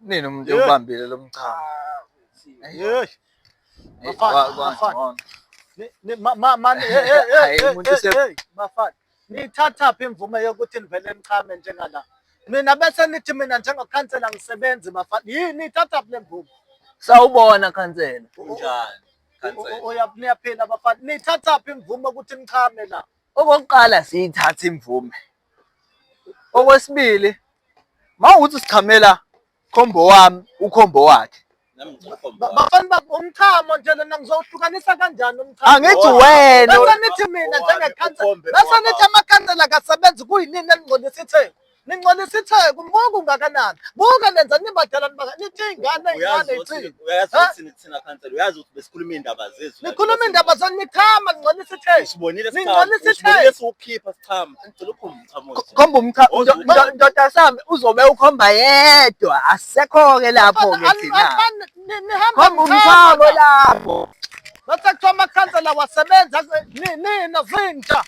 Nini umuntu ubambile lo mchamo. Hey. Bafana. Bafana. Nithatha phi imvume yokuthi nivele nichame njengala? Mina bese nithi mina njengokhansela ngisebenzi bafana. Yini nithatha phi le mvume? Sawubona khansela. Kunjani? Khansela. Niyaphila bafana. Nithatha phi imvume ukuthi nichame la? Okokuqala siyithatha imvume. Okwesibili, mawukuthi sichamela khombo wami, ukhombo wakhe. Bafana umchamo nje lena ngizohlukanisa kanjani umchamo? Angithi wena. Bese nithi mina njengekhansela. Bese nithi amakhansela kasebenzi kuyini eningcolisa itheko? Ningcolisa itheko mbuka ungakanani. Buka nenza nibadala nithi ingane ithini. Uyazi ukuthi thina khansela uyazi ukuthi besikhuluma indaba zethu. Nikhuluma indaba zani nichama ningcolisa itheko. Sibonile Ningcolisa ukukhipha sichama. Ngicela umchamo. Khomba umchamo. Ndoda sami uzobe ukhomba yedwa. Asekho-ke lapho-ke thina. Khomba umchamo lapho. Bese kuthiwa amakhansela wasebenza nina zintsha.